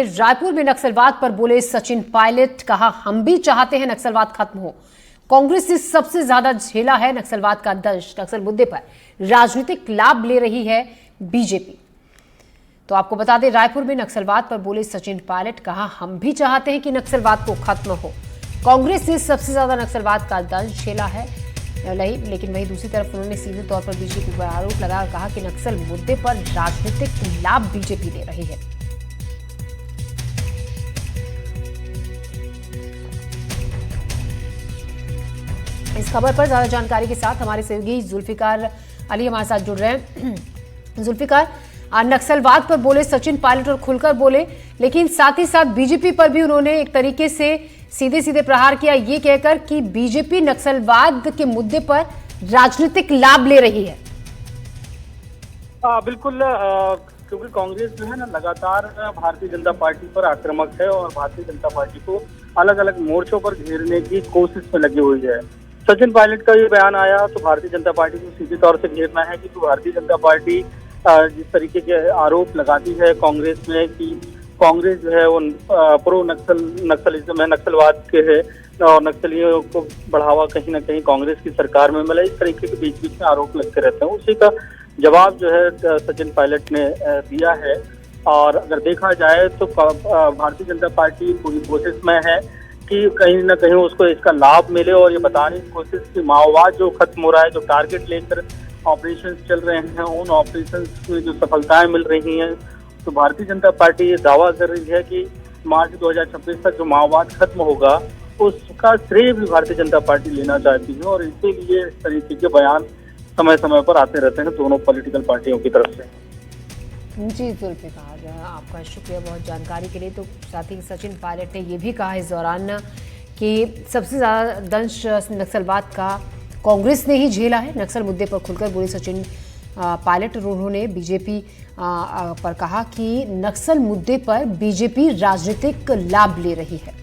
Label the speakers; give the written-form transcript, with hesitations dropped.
Speaker 1: रायपुर में नक्सलवाद पर बोले सचिन पायलट, कहा हम भी चाहते हैं नक्सलवाद खत्म हो। कांग्रेस से सबसे ज्यादा झेला है नक्सलवाद का दंश। नक्सल मुद्दे पर राजनीतिक लाभ ले रही है बीजेपी। तो आपको बता दें, रायपुर में नक्सलवाद पर बोले सचिन पायलट, कहा हम भी चाहते हैं कि नक्सलवाद को खत्म हो। कांग्रेस से सबसे ज्यादा नक्सलवाद का दंश झेला है, लेकिन वहीं दूसरी तरफ उन्होंने सीधे तौर पर बीजेपी पर आरोप लगाया और कहा कि नक्सल मुद्दे पर राजनीतिक लाभ बीजेपी ले रही है। इस खबर पर ज्यादा जानकारी के साथ हमारे सहयोगी जुल्फिकार अली हमारे साथ जुड़ रहे हैं। जुल्फिकार, नक्सलवाद पर बोले सचिन पायलट और खुलकर बोले, लेकिन साथ ही साथ बीजेपी पर भी उन्होंने एक तरीके से सीधे सीधे प्रहार किया, ये कहकर कि बीजेपी नक्सलवाद के मुद्दे पर राजनीतिक लाभ ले रही है।
Speaker 2: बिल्कुल, क्योंकि कांग्रेस जो है ना लगातार भारतीय जनता पार्टी पर आक्रामक है और भारतीय जनता पार्टी को अलग अलग मोर्चों पर घेरने की कोशिश में लगी हुई है। सचिन पायलट का ये बयान आया तो भारतीय जनता पार्टी को सीधे तौर से घेरना है कि तो भारतीय जनता पार्टी जिस तरीके के आरोप लगाती है कांग्रेस में कि कांग्रेस जो है वो प्रो नक्सलिज्म है, नक्सलवाद के है और नक्सलियों को बढ़ावा कहीं ना कहीं कांग्रेस की सरकार में मिला, इस तरीके के बीच बीच में आरोप लगते रहते हैं। उसी का जवाब जो है सचिन पायलट ने दिया है। और अगर देखा जाए तो भारतीय जनता पार्टी पूरी कोशिश में है कि कहीं ना कहीं उसको इसका लाभ मिले और ये बताने की कोशिश कि माओवाद जो खत्म हो रहा है, जो टारगेट लेकर ऑपरेशन चल रहे हैं, उन ऑपरेशन में जो सफलताएं मिल रही हैं, तो भारतीय जनता पार्टी ये दावा कर रही है कि मार्च 2026 तक जो माओवाद खत्म होगा उसका श्रेय भी भारतीय जनता पार्टी लेना चाहती है। और इसीलिए इस तरीके के बयान समय समय पर आते रहते हैं दोनों पॉलिटिकल पार्टियों की तरफ से।
Speaker 1: जी जुल्फिकार, आपका शुक्रिया बहुत जानकारी के लिए। तो साथ ही सचिन पायलट ने यह भी कहा इस दौरान कि सबसे ज़्यादा दंश नक्सलवाद का कांग्रेस ने ही झेला है। नक्सल मुद्दे पर खुलकर बोले सचिन पायलट और उन्होंने बीजेपी पर कहा कि नक्सल मुद्दे पर बीजेपी राजनीतिक लाभ ले रही है।